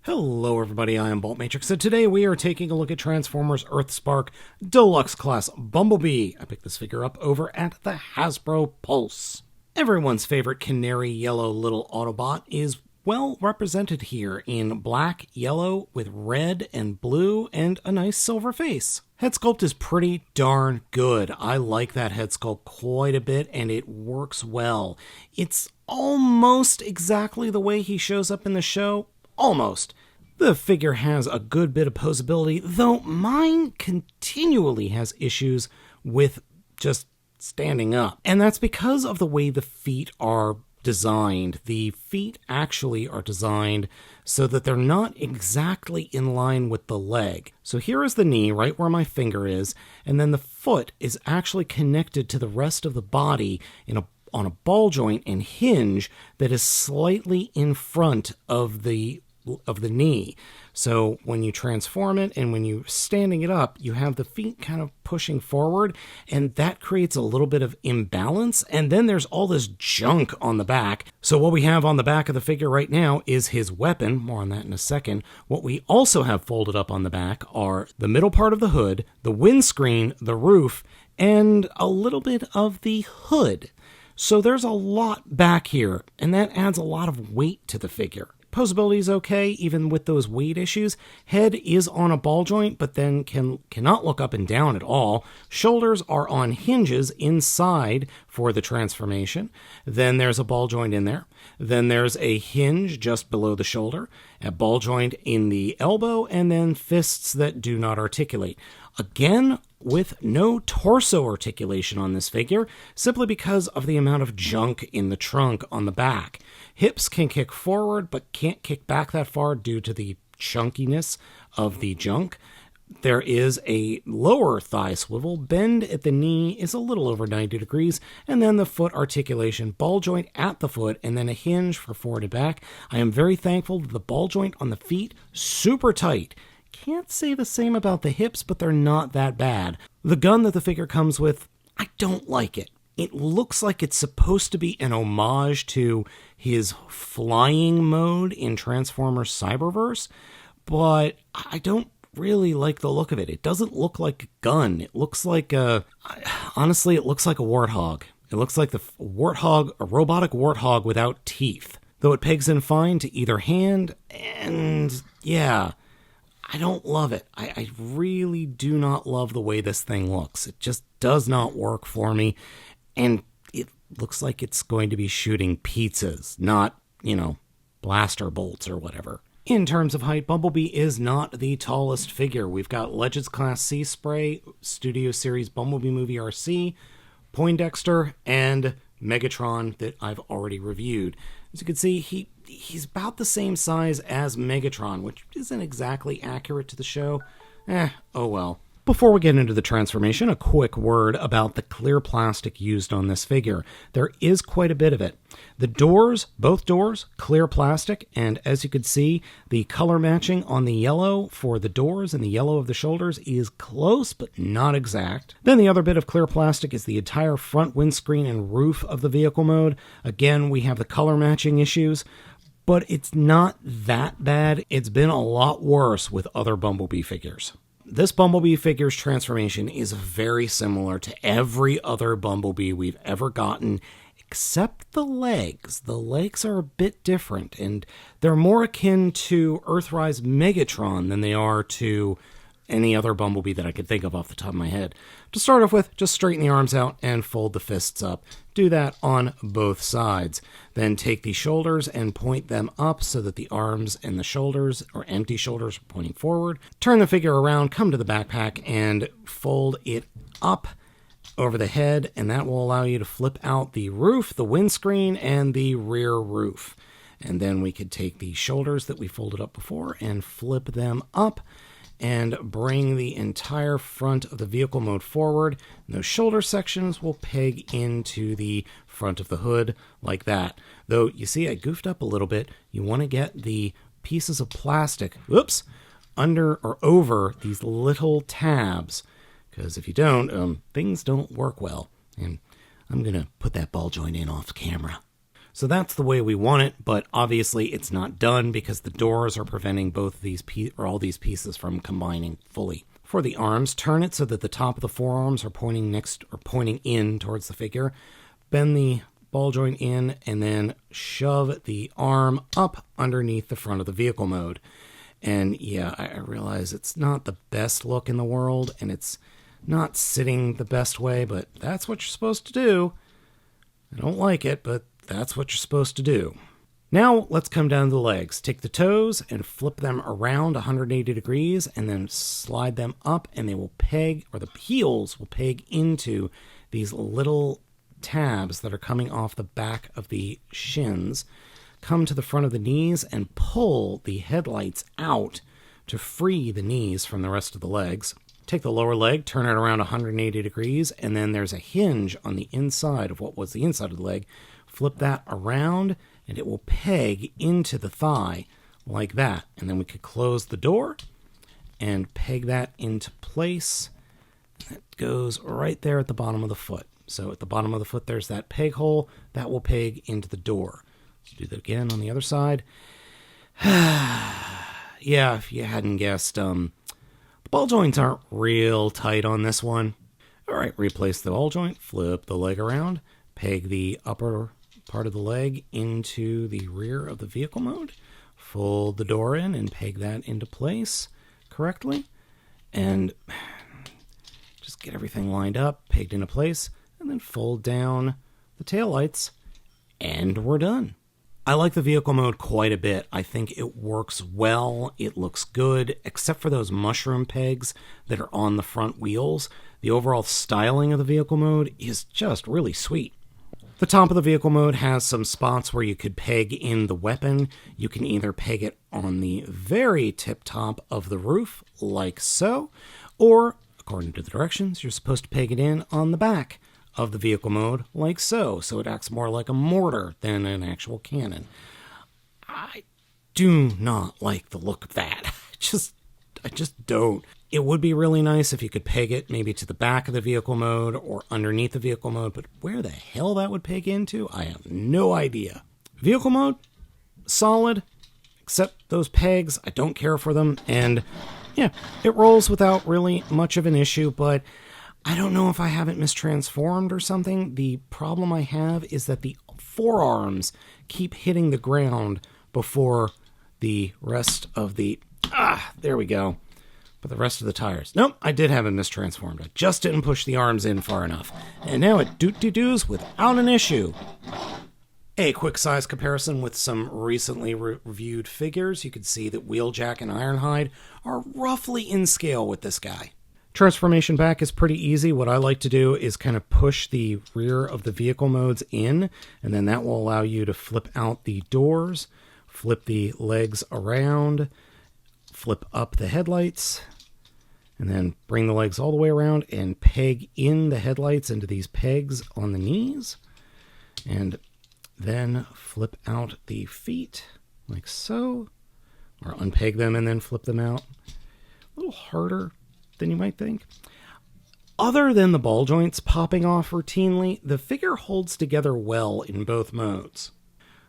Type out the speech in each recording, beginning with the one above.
Hello everybody, I am Baltmatrix, and today we are taking a look at Transformers EarthSpark Deluxe Class Bumblebee. I picked this figure up over at the Hasbro Pulse. Everyone's favorite canary yellow little Autobot is well represented here in black, yellow, with red and blue, and a nice silver face. Head sculpt is pretty darn good. I like that head sculpt quite a bit, and it works well. It's almost exactly the way he shows up in the show. Almost. The figure has a good bit of posability, though mine continually has issues with just standing up. And that's because of the way the feet are designed. The feet actually are designed so that they're not exactly in line with the leg. So here is the knee, right where my finger is, and then the foot is actually connected to the rest of the body on a ball joint and hinge that is slightly in front of the knee. So when you transform it and when you're standing it up, you have the feet kind of pushing forward, and that creates a little bit of imbalance. And then there's all this junk on the back. So what we have on the back of the figure right now is his weapon. More on that in a second. What we also have folded up on the back are the middle part of the hood, the windscreen, the roof, and a little bit of the hood. So there's a lot back here, and that adds a lot of weight to the figure. Posability is okay, even with those weight issues. Head is on a ball joint, but then cannot look up and down at all. Shoulders are on hinges inside for the transformation. Then there's a ball joint in there. Then there's a hinge just below the shoulder, a ball joint in the elbow, and then fists that do not articulate. Again, with no torso articulation on this figure, simply because of the amount of junk in the trunk on the back. Hips can kick forward, but can't kick back that far due to the chunkiness of the junk. There is a lower thigh swivel. Bend at the knee is a little over 90 degrees, and then the foot articulation, ball joint at the foot, and then a hinge for forward and back. I am very thankful that the ball joint on the feet, super tight. Can't say the same about the hips, but they're not that bad. The gun that the figure comes with, I don't like it. It looks like it's supposed to be an homage to his flying mode in Transformers Cyberverse, but I don't really like the look of it. It doesn't look like a gun. It looks like honestly, it looks like a warthog. It looks like a robotic warthog without teeth. Though it pegs in fine to either hand, and yeah, I don't love it. I really do not love the way this thing looks. It just does not work for me. And it looks like it's going to be shooting pizzas, not, blaster bolts or whatever. In terms of height, Bumblebee is not the tallest figure. We've got Legends Class C Spray, Studio Series Bumblebee Movie RC, Poindexter, and Megatron that I've already reviewed. As you can see, he's about the same size as Megatron, which isn't exactly accurate to the show. Oh well. Before we get into the transformation, a quick word about the clear plastic used on this figure. There is quite a bit of it. The doors, both doors, clear plastic, and as you can see, the color matching on the yellow for the doors and the yellow of the shoulders is close, but not exact. Then the other bit of clear plastic is the entire front windscreen and roof of the vehicle mode. Again, we have the color matching issues, but it's not that bad. It's been a lot worse with other Bumblebee figures. This Bumblebee figure's transformation is very similar to every other Bumblebee we've ever gotten, except the legs. The legs are a bit different, and they're more akin to Earthrise Megatron than they are to any other Bumblebee that I could think of off the top of my head. To start off with, just straighten the arms out and fold the fists up. Do that on both sides. Then take the shoulders and point them up so that the arms and the shoulders, or empty shoulders, are pointing forward. Turn the figure around, come to the backpack, and fold it up over the head, and that will allow you to flip out the roof, the windscreen, and the rear roof. And then we could take the shoulders that we folded up before and flip them up, and bring the entire front of the vehicle mode forward. And those shoulder sections will peg into the front of the hood like that. Though, you see, I goofed up a little bit. You want to get the pieces of plastic, under or over these little tabs. Because if you don't, things don't work well. And I'm going to put that ball joint in off camera. So that's the way we want it, but obviously it's not done because the doors are preventing both these all these pieces from combining fully. For the arms, turn it so that the top of the forearms are pointing in towards the figure. Bend the ball joint in and then shove the arm up underneath the front of the vehicle mode. And yeah, I realize it's not the best look in the world and it's not sitting the best way, but that's what you're supposed to do. I don't like it, but that's what you're supposed to do. Now let's come down to the legs. Take the toes and flip them around 180 degrees and then slide them up, and they will peg, or the heels will peg into these little tabs that are coming off the back of the shins. Come to the front of the knees and pull the headlights out to free the knees from the rest of the legs. Take the lower leg, turn it around 180 degrees, and then there's a hinge on the inside of what was the inside of the leg. Flip that around, and it will peg into the thigh like that. And then we could close the door and peg that into place. That goes right there at the bottom of the foot. So at the bottom of the foot, there's that peg hole. That will peg into the door. Let's do that again on the other side. Yeah, if you hadn't guessed, the ball joints aren't real tight on this one. All right, replace the ball joint, flip the leg around, peg the upper part of the leg into the rear of the vehicle mode, fold the door in and peg that into place correctly, and just get everything lined up, pegged into place, and then fold down the taillights, and we're done. I like the vehicle mode quite a bit. I think it works well. It looks good, except for those mushroom pegs that are on the front wheels. The overall styling of the vehicle mode is just really sweet. The top of the vehicle mode has some spots where you could peg in the weapon. You can either peg it on the very tip top of the roof, like so, or, according to the directions, you're supposed to peg it in on the back of the vehicle mode, like so. So it acts more like a mortar than an actual cannon. I do not like the look of that. I just don't. It would be really nice if you could peg it maybe to the back of the vehicle mode or underneath the vehicle mode, but where the hell that would peg into, I have no idea. Vehicle mode, solid, except those pegs, I don't care for them, and yeah, it rolls without really much of an issue, but I don't know if I haven't mistransformed or something. The problem I have is that the forearms keep hitting the ground before the rest of the... there we go. But the rest of the tires. Nope, I did have it mistransformed. I just didn't push the arms in far enough. And now it doot-de-doos without an issue. A quick size comparison with some recently reviewed figures. You can see that Wheeljack and Ironhide are roughly in scale with this guy. Transformation back is pretty easy. What I like to do is kind of push the rear of the vehicle modes in, and then that will allow you to flip out the doors, flip the legs around, flip up the headlights, and then bring the legs all the way around and peg in the headlights into these pegs on the knees, and then flip out the feet like so, or unpeg them and then flip them out. A little harder than you might think. Other than the ball joints popping off routinely, the figure holds together well in both modes.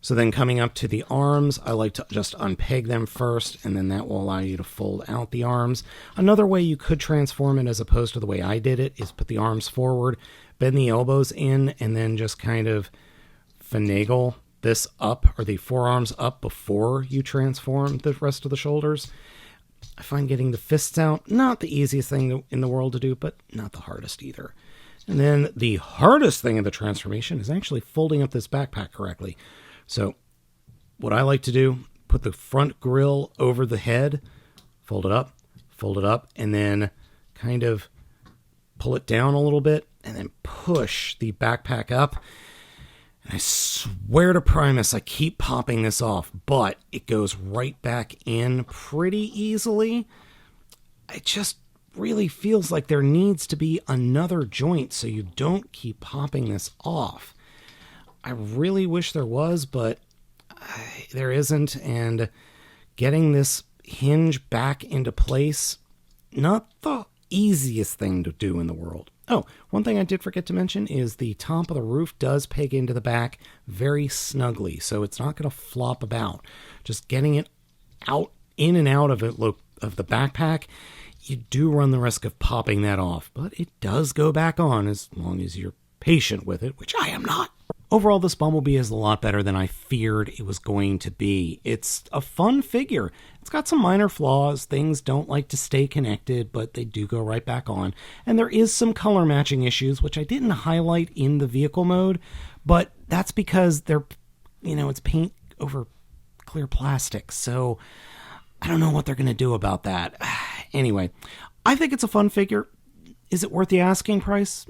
So then coming up to the arms, I like to just unpeg them first, and then that will allow you to fold out the arms. Another way you could transform it as opposed to the way I did it is put the arms forward, bend the elbows in, and then just kind of finagle this up, or the forearms up, before you transform the rest of the shoulders. I find getting the fists out, not the easiest thing in the world to do, but not the hardest either. And then the hardest thing in the transformation is actually folding up this backpack correctly. So what I like to do, put the front grille over the head, fold it up, and then kind of pull it down a little bit, and then push the backpack up. And I swear to Primus, I keep popping this off, but it goes right back in pretty easily. It just really feels like there needs to be another joint so you don't keep popping this off. I really wish there was, but there isn't, and getting this hinge back into place, not the easiest thing to do in the world. Oh, one thing I did forget to mention is the top of the roof does peg into the back very snugly, so it's not going to flop about. Just getting it out, in and out of it, of the backpack, you do run the risk of popping that off, but it does go back on as long as you're patient with it, which I am not. Overall, this Bumblebee is a lot better than I feared it was going to be. It's a fun figure. It's got some minor flaws. Things don't like to stay connected, but they do go right back on. And there is some color matching issues, which I didn't highlight in the vehicle mode, but that's because it's paint over clear plastic. So I don't know what they're going to do about that. Anyway, I think it's a fun figure. Is it worth the asking price?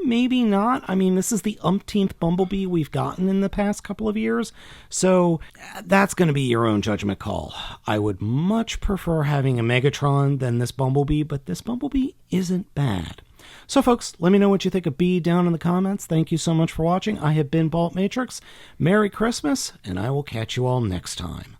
Maybe not. I mean, this is the umpteenth Bumblebee we've gotten in the past couple of years, so that's going to be your own judgment call. I would much prefer having a Megatron than this Bumblebee, but this Bumblebee isn't bad. So folks, let me know what you think of B down in the comments. Thank you so much for watching. I have been Baltmatrix. Merry Christmas, and I will catch you all next time.